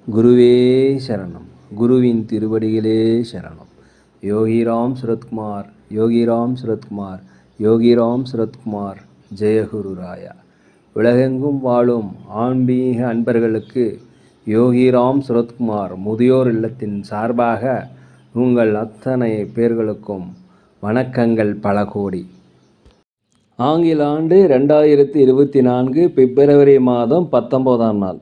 குருவே சரணம். குருவின் திருவடிகளே சரணம். யோகிராம் சுரத்குமார், யோகிராம் சுரத்குமார், யோகிராம் சுரத்குமார். ஜெயகுரு ராயா. உலகெங்கும் வாழும் ஆன்மீக அன்பர்களுக்கு யோகிராம் சுரத்குமார் முதியோர் இல்லத்தின் சார்பாக உங்கள் அத்தனை பேர்களுக்கும் வணக்கங்கள் பல கோடி. ஆங்கில ஆண்டு 2024 பிப்ரவரி மாதம் 19ஆம் நாள்.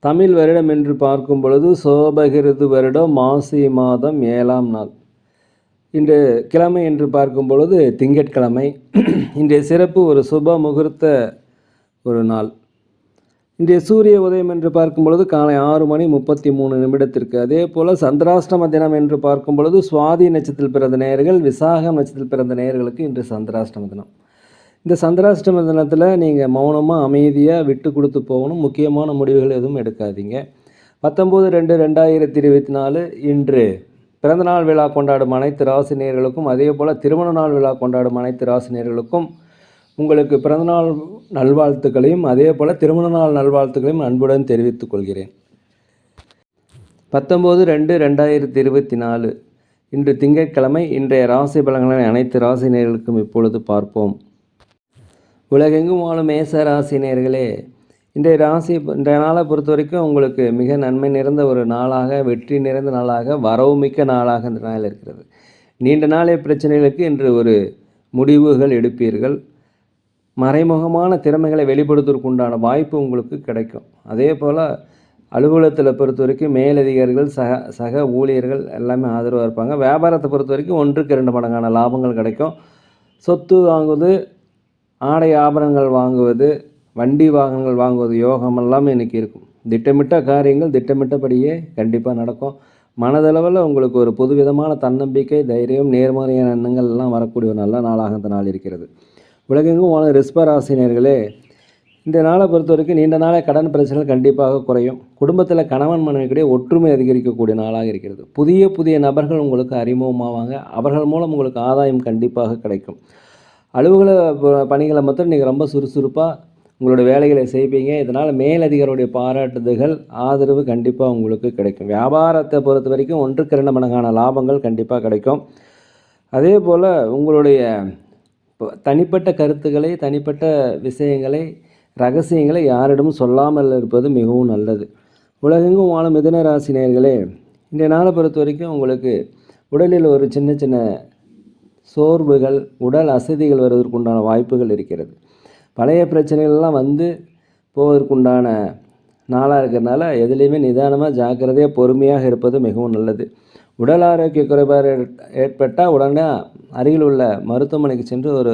தமிழ் வருடம் என்று பார்க்கும் பொழுது சோபகிருது வருடம் மாசி மாதம் 7ஆம் நாள். இன்று கிழமை என்று பார்க்கும் பொழுது திங்கட்கிழமை. இன்றைய சிறப்பு ஒரு சுப முகூர்த்த ஒரு நாள். இன்றைய சூரிய உதயம் என்று பார்க்கும் பொழுது காலை 6:33 அதே போல் சந்திராஷ்டம தினம் என்று பார்க்கும் பொழுது சுவாதி நட்சத்திரத்தில் பிறந்த நேயர்கள், விசாகம் நட்சத்திரத்தில் பிறந்த நேயர்களுக்கு இன்று சந்திராஷ்டம தினம். இந்த சந்திராஷ்டம தினத்தில் நீங்கள் மௌனமாக அமைதியாக விட்டு கொடுத்து போகணும். முக்கியமான முடிவுகள் எதுவும் எடுக்காதீங்க. 19/2/2024 இன்று பிறந்தநாள் விழா கொண்டாடும் அனைத்து ராசினியர்களுக்கும், அதே போல் திருமண நாள் விழா கொண்டாடும் அனைத்து ராசினியர்களுக்கும் உங்களுக்கு பிறந்தநாள் நல்வாழ்த்துக்களையும் அதே போல் திருமண நாள் நல்வாழ்த்துக்களையும் அன்புடன் தெரிவித்துக் கொள்கிறேன். 19/2/2024 இன்று திங்கட்கிழமை. இன்றைய ராசி பலன்களை அனைத்து ராசினியர்களுக்கும் இப்பொழுது பார்ப்போம். உலகெங்கும் வாழும் மேச ராசினியர்களே, இன்றைய நாளை பொறுத்த வரைக்கும் உங்களுக்கு மிக நன்மை நிறைந்த ஒரு நாளாக, வெற்றி நிறைந்த நாளாக, வரவு மிக்க நாளாக இந்த நாள் இருக்கிறது. நீண்ட நாளைய பிரச்சனைகளுக்கு இன்று ஒரு முடிவுகள் எடுப்பீர்கள். மறைமுகமான திறமைகளை வெளிப்படுத்துவதற்கு உண்டான வாய்ப்பு உங்களுக்கு கிடைக்கும். அதே போல் அலுவலகத்தில் பொறுத்த வரைக்கும் மேலதிகாரிகள், சக ஊழியர்கள் எல்லாமே ஆதரவாக இருப்பாங்க. வியாபாரத்தை பொறுத்த வரைக்கும் 1க்கு 2 மடங்கான லாபங்கள் கிடைக்கும். சொத்து வாங்குவது, ஆடை ஆபரணங்கள் வாங்குவது, வண்டி வாகனங்கள் வாங்குவது யோகம் எல்லாமே இன்றைக்கி இருக்கும். திட்டமிட்ட காரியங்கள் திட்டமிட்டபடியே கண்டிப்பாக நடக்கும். மனதளவில் உங்களுக்கு ஒரு புதுவிதமான தன்னம்பிக்கை, தைரியம், நேர்மறையான எண்ணங்கள் எல்லாம் வரக்கூடிய ஒரு நல்ல நாளாக இந்த நாள் இருக்கிறது. உலகெங்கும் வாழும் ரிஷப ராசினியர்களே, இந்த நாளை பொறுத்த வரைக்கும் நீண்ட நாளே கடன் பிரச்சனைகள் கண்டிப்பாக குறையும். குடும்பத்தில் கணவன் மனைவிக்கிடையே ஒற்றுமை அதிகரிக்கக்கூடிய நாளாக இருக்கிறது. புதிய நபர்கள் உங்களுக்கு அறிமுகமாவாங்க. அவர்கள் மூலம் உங்களுக்கு ஆதாயம் கண்டிப்பாக கிடைக்கும். அலுவலக பணிகளை மட்டும் நீங்கள் ரொம்ப சுறுசுறுப்பாக உங்களோட வேலைகளை செய்வீங்க. இதனால் மேலதிகாரியுடைய பாராட்டுதல்கள், ஆதரவு கண்டிப்பாக உங்களுக்கு கிடைக்கும். வியாபாரத்தை பொறுத்த வரைக்கும் 1க்கு 2 மடங்கான லாபங்கள் கண்டிப்பாக கிடைக்கும். அதே போல் உங்களுடைய தனிப்பட்ட கருத்துக்களை, தனிப்பட்ட விஷயங்களை, ரகசியங்களை யாரிடமும் சொல்லாமல் இருப்பது மிகவும் நல்லது. உலகெங்கும் வாழும் மிதுன ராசி நேயர்களே, இன்றைய நாளை பொறுத்த வரைக்கும் உங்களுக்கு உடலில் ஒரு சின்ன சின்ன சோர்வுகள், உடல் அசதிகள் வருவதற்குண்டான வாய்ப்புகள் இருக்கிறது. பழைய பிரச்சனைகள்லாம் வந்து போவதற்குண்டான நாளாக இருக்கிறதுனால எதுலேயுமே நிதானமாக, ஜாக்கிரதையாக, பொறுமையாக இருப்பது மிகவும் நல்லது. உடல் ஆரோக்கிய குறைபாடு ஏற்பட்டால் உடனே அருகில் உள்ள மருத்துவமனைக்கு சென்று ஒரு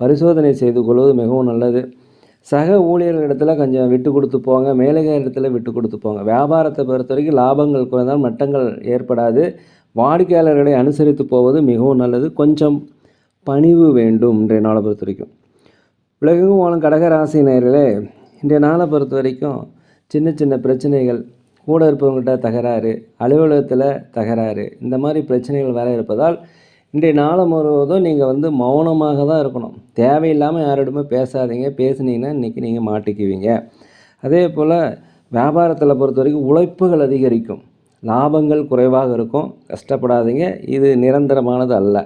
பரிசோதனை செய்து கொள்வது மிகவும் நல்லது. சக ஊழியர்களிடத்தில் கொஞ்சம் விட்டு கொடுத்து போங்க. மேலதிகாரி இடத்துல விட்டு கொடுத்து போங்க. வியாபாரத்தை பொறுத்த வரைக்கும் லாபங்கள் குறைந்தால் நட்டங்கள் ஏற்படாது. வாடிக்கையாளர்களை அனுசரித்து போவது மிகவும் நல்லது. கொஞ்சம் பணிவு வேண்டும் இன்றைய நாளை பொறுத்த வரைக்கும். உலகெங்கும் வாழும் கடக ராசி நேயர்களே, இன்றைய நாளை பொறுத்த வரைக்கும் சின்ன சின்ன பிரச்சனைகள், கூட இருப்பவங்கள்ட்ட தகராறு, அலுவலகத்தில் தகராறு, இந்த மாதிரி பிரச்சனைகள் வர இருப்பதால் இன்றைய நாளை முழுவதும் நீங்கள் மௌனமாக தான் இருக்கணும். தேவையில்லாமல் யாரிடமே பேசாதீங்க. பேசுனீங்கன்னா இன்றைக்கி நீங்கள் மாட்டிக்குவீங்க. அதே போல் வியாபாரத்தில் பொறுத்த வரைக்கும் உழைப்புகள் அதிகரிக்கும். லாபங்கள் குறைவாக இருக்கும். கஷ்டப்படாதீங்க. இது நிரந்தரமானது அல்ல.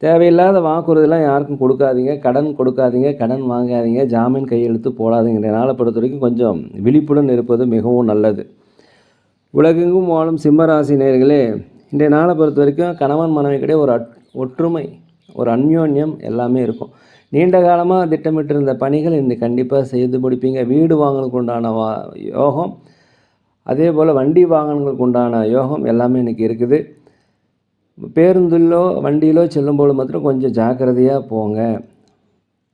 தேவையில்லாத வாக்குறுதிலாம் யாருக்கும் கொடுக்காதீங்க. கடன் கொடுக்காதீங்க, கடன் வாங்காதீங்க, ஜாமீன் கையெழுத்து போடாதீங்க. இன்றைய நாளை பொறுத்த வரைக்கும் கொஞ்சம் விழிப்புடன் இருப்பது மிகவும் நல்லது. உலகெங்கும் வாழும் சிம்மராசி நேயர்களே, இன்றைய நாளை பொறுத்த வரைக்கும் கணவன் மனைவிக்கிடையே ஒரு ஒற்றுமை, ஒரு அந்யோன்யம் எல்லாமே இருக்கும். நீண்ட காலமாக திட்டமிட்டிருந்த பணிகள் இன்றைக்கி கண்டிப்பாக செய்து முடிப்பீங்க. வீடு வாங்கலுக்கு உண்டான யோகம், அதே போல் வண்டி வாகனங்களுக்கு உண்டான யோகம் எல்லாமே இன்றைக்கி இருக்குது. பேருந்திலோ வண்டியிலோ செல்லும்போது மாத்திரம் கொஞ்சம் ஜாக்கிரதையாக போங்க.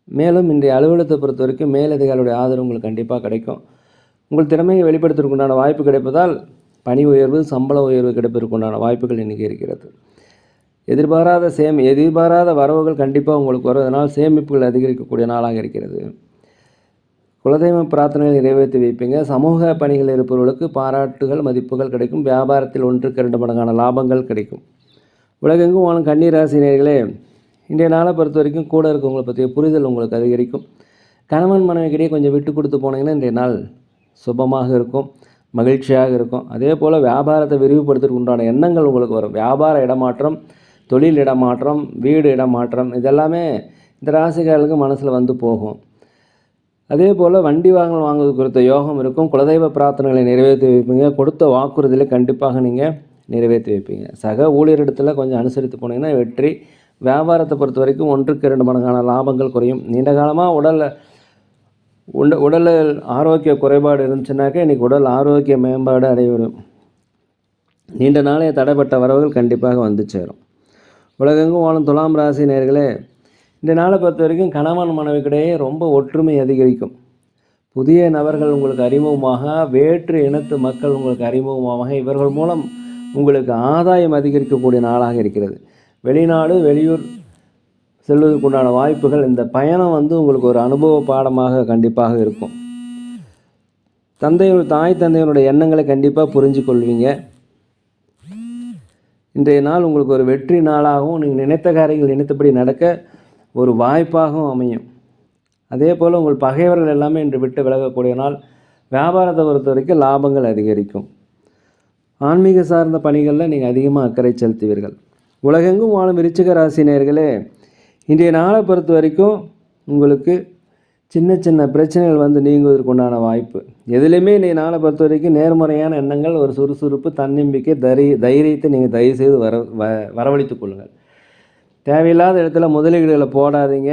மேலும் இன்றைய அலுவலகத்தை பொறுத்த வரைக்கும் மேலதிகாரியுடைய ஆதரவு உங்களுக்கு கண்டிப்பாக கிடைக்கும். உங்கள் திறமையை வெளிப்படுத்துவதற்கு உண்டான வாய்ப்பு கிடைப்பதால் பணி உயர்வு, சம்பள உயர்வு கிடைப்பதற்கு உண்டான வாய்ப்புகள் இன்றைக்கி இருக்கிறது. எதிர்பாராத வரவுகள் கண்டிப்பாக உங்களுக்கு வருவதனால் சேமிப்புகள் அதிகரிக்கக்கூடிய நாளாக இருக்கிறது. குலதெய்வ பிரார்த்தனைகள் நிறைவேற்றி வைப்பீங்க. சமூக பணிகள் இருப்பவர்களுக்கு பாராட்டுகள், மதிப்புகள் கிடைக்கும். வியாபாரத்தில் 1க்கு 2 மடங்கான லாபங்கள் கிடைக்கும். உலகெங்கும் வாழும் கன்னிராசி நேயர்களே, இன்றைய நாளை பொறுத்த வரைக்கும் கூட இருக்கவங்களை பற்றிய புரிதல் உங்களுக்கு அதிகரிக்கும். கணவன் மனைவிக்கிடையே கொஞ்சம் விட்டு கொடுத்து போனீங்கன்னா இன்றைய நாள் சுபமாக இருக்கும். மகிழ்ச்சியாக இருக்கும். அதே போல் வியாபாரத்தை விரிவுபடுத்துறதுக்கு உண்டான எண்ணங்கள் உங்களுக்கு வரும். வியாபார இடமாற்றம், தொழில் இடமாற்றம், வீடு இடமாற்றம் இதெல்லாமே இந்த ராசிக்காரர்களுக்கு மனசில் வந்து போகும். அதே போல் வண்டி வாகனம் வாங்குவது குறித்த யோகம் இருக்கும். குலதெய்வ பிரார்த்தனைகளை நிறைவேற்றி வைப்பீங்க. கொடுத்த வாக்குறுதியில் கண்டிப்பாக நீங்கள் நிறைவேற்றி வைப்பீங்க. சக ஊழியரிடத்தில் கொஞ்சம் அனுசரித்து போனீங்கன்னா வெற்றி. வியாபாரத்தை பொறுத்த வரைக்கும் 1க்கு 2 மடங்கான லாபங்கள் குறையும். நீண்ட காலமாக உடலில் ஆரோக்கிய குறைபாடு இருந்துச்சுனாக்கா இன்றைக்கி உடல் ஆரோக்கிய மேம்பாடு அடைவரும். நீண்ட நாளைய தடைப்பட்ட வரவுகள் கண்டிப்பாக வந்து சேரும். உலகெங்கும் வாழும் துலாம் ராசி நேயர்களே, இந்த நாளை பொறுத்த வரைக்கும் கணவன் மனைவிக்கிடையே ரொம்ப ஒற்றுமை அதிகரிக்கும். புதிய நபர்கள் உங்களுக்கு அறிமுகமாக, வேற்று இனத்து மக்கள் உங்களுக்கு அறிமுகமாக, இவர்கள் மூலம் உங்களுக்கு ஆதாயம் அதிகரிக்கக்கூடிய நாளாக இருக்கிறது. வெளிநாடு வெளியூர் செல்வதற்குண்டான வாய்ப்புகள், இந்த பயணம் உங்களுக்கு ஒரு அனுபவ பாடமாக கண்டிப்பாக இருக்கும். தாய் தந்தையினுடைய எண்ணங்களை கண்டிப்பாக புரிஞ்சு கொள்வீங்க. இன்றைய நாள் உங்களுக்கு ஒரு வெற்றி நாளாகவும், நீங்கள் நினைத்த காரியங்கள் நினைத்தபடி நடக்க ஒரு வாய்ப்பாகவும் அமையும். அதே போல் உங்கள் பகைவர்கள் எல்லாமே இன்று விட்டு விலகக்கூடிய நாள். வியாபாரத்தை பொறுத்த வரைக்கும் லாபங்கள் அதிகரிக்கும். ஆன்மீக சார்ந்த பணிகளில் நீங்கள் அதிகமாக அக்கறை செலுத்துவீர்கள். உலகெங்கும் வாழும் விருச்சிக ராசி நேயர்களே, இன்றைய நாளை பொறுத்த வரைக்கும் உங்களுக்கு சின்ன சின்ன பிரச்சனைகள் நீங்குவதற்குண்டான வாய்ப்பு. எதுலேயுமே இன்றைய நாளை பொறுத்த வரைக்கும் நேர்மறையான எண்ணங்கள், ஒரு சுறுசுறுப்பு, தன்னம்பிக்கை, தைரியத்தை நீங்கள் தயவுசெய்து வரவழைத்து கொள்ளுங்கள். தேவையில்லாத இடத்துல முதலீடுகளை போடாதீங்க.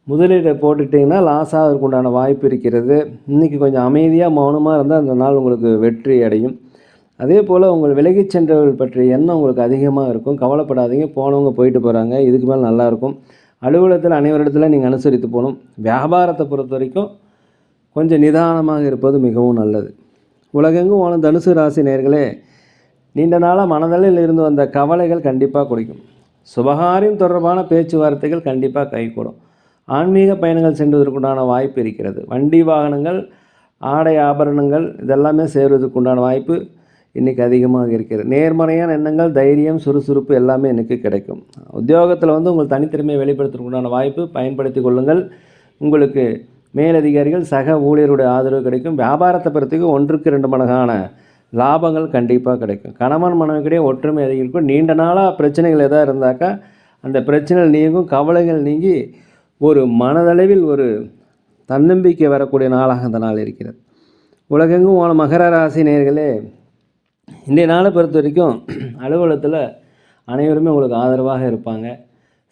முதலீடை போட்டுக்கிட்டிங்கன்னா லாஸ் ஆகிறதுக்குண்டான வாய்ப்பு இருக்கிறது. இன்றைக்கி கொஞ்சம் அமைதியாக மௌனமாக இருந்தால் அந்த நாள் உங்களுக்கு வெற்றி அடையும். அதே போல் உங்கள் விலகிச் சென்றவர்கள் பற்றிய எண்ணம் உங்களுக்கு அதிகமாக இருக்கும். கவலைப்படாதீங்க, போனவங்க போயிட்டு போகிறாங்க, இதுக்கு மேலே நல்லாயிருக்கும். அலுவலகத்தில் அனைவரிடத்தில் நீங்கள் அனுசரித்து போகணும். வியாபாரத்தை பொறுத்த வரைக்கும் கொஞ்சம் நிதானமாக இருப்பது மிகவும் நல்லது. உலகெங்கும் வாழும் தனுசு ராசி நேயர்களே, நீண்ட நாளாக மனதளவில் இருந்து வந்த கவலைகள் கண்டிப்பாக குறைக்கும். சுபகாரியம் தொடர்பான பேச்சுவார்த்தைகள் கண்டிப்பாக கைகூடும். ஆன்மீக பயணங்கள் சென்றுவதற்குண்டான வாய்ப்பு இருக்கிறது. வண்டி வாகனங்கள், ஆடை ஆபரணங்கள் இதெல்லாமே சேர்வதற்குண்டான வாய்ப்பு இன்றைக்கி அதிகமாக இருக்கிறது. நேர்மறையான எண்ணங்கள், தைரியம், சுறுசுறுப்பு எல்லாமே இன்றைக்கி கிடைக்கும். உத்தியோகத்தில் உங்கள் தனித்திறமையை வெளிப்படுத்துவதற்குண்டான வாய்ப்பு பயன்படுத்தி கொள்ளுங்கள். உங்களுக்கு மேலதிகாரிகள், சக ஊழியருடைய ஆதரவு கிடைக்கும். வியாபாரத்தை பொறுத்தவரைக்கும் 1க்கு 2 மடங்கான லாபங்கள் கண்டிப்பாக கிடைக்கும். கணவன் மனைவிக்கிடையே ஒற்றுமை அதிகரிக்கும். நீண்ட நாளாக பிரச்சனைகள் எதாவது இருந்தாக்கா அந்த பிரச்சனைகள் நீங்கும். கவலைகள் நீங்கி ஒரு மனதளவில் ஒரு தன்னம்பிக்கை வரக்கூடிய நாளாக அந்த நாள் இருக்கிறது. உலகெங்கும் வாழும் மகர ராசி நேயர்களே, இன்றைய நாளை பொறுத்த வரைக்கும் அலுவலகத்தில் அனைவருமே உங்களுக்கு ஆதரவாக இருப்பாங்க.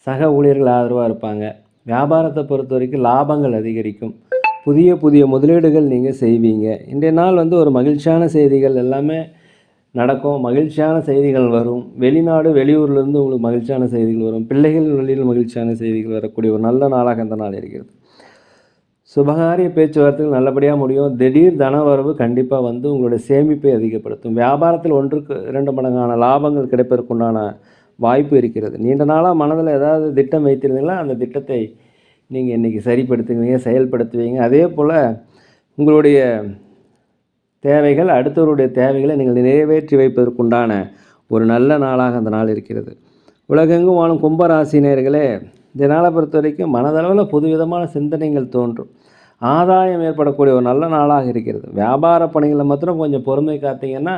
சக ஊழியர்கள் ஆதரவாக இருப்பாங்க. வியாபாரத்தை பொறுத்த வரைக்கும் லாபங்கள் அதிகரிக்கும். புதிய புதிய முதலீடுகள் நீங்கள் செய்வீங்க. இன்றைய நாள் ஒரு மகிழ்ச்சியான செய்திகள் எல்லாமே நடக்கும். மகிழ்ச்சியான செய்திகள் வரும். வெளிநாடு வெளியூர்லேருந்து உங்களுக்கு மகிழ்ச்சியான செய்திகள் வரும். பிள்ளைகள் வழியில் மகிழ்ச்சியான செய்திகள் வரக்கூடிய ஒரு நல்ல நாளாக இந்த நாள் இருக்கிறது. சுபகாரிய பேச்சுவார்த்தைகள் நல்லபடியாக முடியும். திடீர் தனவரவு கண்டிப்பாக உங்களுடைய சேமிப்பை அதிகப்படுத்தும். வியாபாரத்தில் 1க்கு 2 மடங்கான லாபங்கள் கிடைப்பதற்குண்டான வாய்ப்பு இருக்கிறது. நீண்ட நாளாக மனதில் ஏதாவது திட்டம் வைத்திருந்தீங்களா அந்த திட்டத்தை நீங்கள் இன்றைக்கி சரிப்படுத்துவீங்க, செயல்படுத்துவீங்க. அதே போல் உங்களுடைய தேவைகள், அடுத்தவருடைய தேவைகளை நீங்கள் நிறைவேற்றி வைப்பதற்குண்டான ஒரு நல்ல நாளாக அந்த நாள் இருக்கிறது. உலகெங்கும் வாழும் கும்பராசி நேயர்களே, இந்த நாளை பொறுத்த வரைக்கும் மனதளவில் புதுவிதமான சிந்தனைகள் தோன்றும். ஆதாயம் ஏற்படக்கூடிய ஒரு நல்ல நாளாக இருக்கிறது. வியாபார பணிகளில் மாத்திரம் கொஞ்சம் பொறுமை காத்தீங்கன்னா,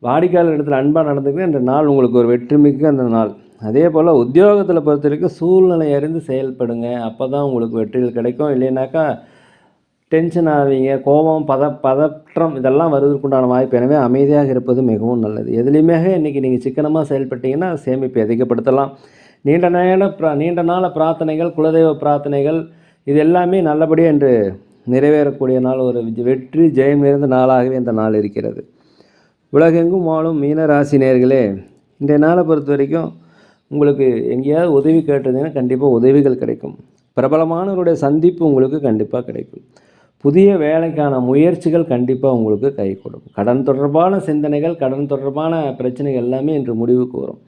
வாடிக்கையாளர் இடத்துல அன்பாக நடந்துக்கிட்டு இந்த நாள் உங்களுக்கு ஒரு வெற்றிமிக்க அந்த நாள். அதே போல் உத்தியோகத்தில் பொறுத்த வரைக்கும் சூழ்நிலை அறிந்து செயல்படுங்க. அப்போ தான் உங்களுக்கு வெற்றிகள் கிடைக்கும். இல்லைனாக்கா டென்ஷன் ஆவீங்க, கோபம், பதற்றம் இதெல்லாம் வருவதற்குண்டான வாய்ப்பு. எனவே அமைதியாக இருப்பது மிகவும் நல்லது. எதுலேயுமே இன்றைக்கி நீங்கள் சிக்கனமாக செயல்பட்டீங்கன்னா சேமிப்பை அதிகப்படுத்தலாம். நீண்ட நாள பிரார்த்தனைகள், குலதெய்வ பிரார்த்தனைகள் இது எல்லாமே நல்லபடியாக என்று நிறைவேறக்கூடிய நாள். ஒரு வெற்றி ஜெயம் நிறைந்த நாளாகவே இந்த நாள் இருக்கிறது. உலகெங்கும் வாழும் மீனராசி நேயர்களே, இன்றைய நாளை பொறுத்த வரைக்கும் உங்களுக்கு எங்கேயாவது உதவி கேட்டிருந்தீங்கன்னா கண்டிப்பாக உதவிகள் கிடைக்கும். பிரபலமானவருடைய சந்திப்பு உங்களுக்கு கண்டிப்பாக கிடைக்கும். புதிய வேலைக்கான முயற்சிகள் கண்டிப்பாக உங்களுக்கு கை கொடுக்கும். கடன் தொடர்பான சிந்தனைகள், கடன் தொடர்பான பிரச்சனைகள் எல்லாமே இன்று முடிவுக்கு வரும்.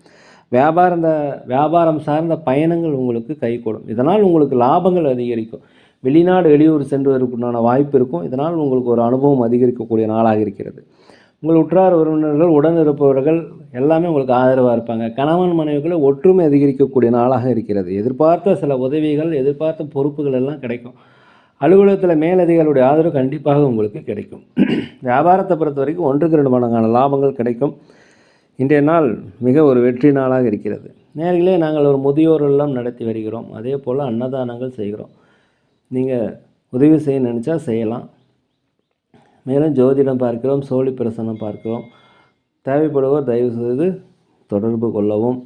வியாபாரம் சார்ந்த பயணங்கள் உங்களுக்கு கைகூடும். இதனால் உங்களுக்கு லாபங்கள் அதிகரிக்கும். வெளிநாடு வெளியூர் சென்றுவதற்குண்டான வாய்ப்பு இருக்கும். இதனால் உங்களுக்கு ஒரு அனுபவம் அதிகரிக்கக்கூடிய நாளாக இருக்கிறது. உங்கள் உற்றார் உறவினர்கள், உடன் இருப்பவர்கள் எல்லாமே உங்களுக்கு ஆதரவாக இருப்பாங்க. கணவன் மனைவிகளை ஒற்றுமை அதிகரிக்கக்கூடிய நாளாக இருக்கிறது. எதிர்பார்த்த சில உதவிகள், எதிர்பார்த்த பொறுப்புகள் எல்லாம் கிடைக்கும். அலுவலகத்தில் மேலதிகாரிகளுடைய ஆதரவு கண்டிப்பாக உங்களுக்கு கிடைக்கும். வியாபாரத்தை பொறுத்த வரைக்கும் 1க்கு 2 மடங்கான லாபங்கள் கிடைக்கும். இன்றைய நாள் மிக ஒரு வெற்றி நாளாக இருக்கிறது. நேர்களே, நாங்கள் ஒரு முதியோர் இல்லம் நடத்தி வருகிறோம். அதே போல் அன்னதானங்கள் செய்கிறோம். நீங்கள் உதவி செய்ய நினச்சா செய்யலாம். மேலும் ஜோதிடம் பார்க்கிறோம், சோழி பிரசனம் பார்க்கிறோம். தேவைப்படுவோர் தயவுசெய்து தொடர்பு கொள்ளவும்.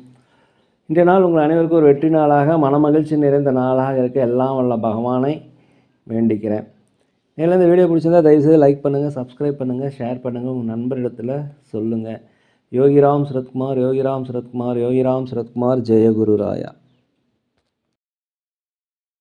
இன்றைய நாள் உங்கள் அனைவருக்கும் ஒரு வெற்றி நாளாக, மனமகிழ்ச்சி நிறைந்த நாளாக இருக்க எல்லாம் வல்ல பகவானை வேண்டிக்கிறேன். மேலும் இந்த வீடியோ பிடிச்சிருந்தால் தயவுசெய்து லைக் பண்ணுங்கள், சப்ஸ்கிரைப் பண்ணுங்கள், ஷேர் பண்ணுங்கள், உங்கள் நண்பரிடத்தில் சொல்லுங்கள். யோகிராம் சரத்குமார், யோகிராம் சரத்குமார், யோகிராம் சரத்குமார், ஜெய குரு ராயா.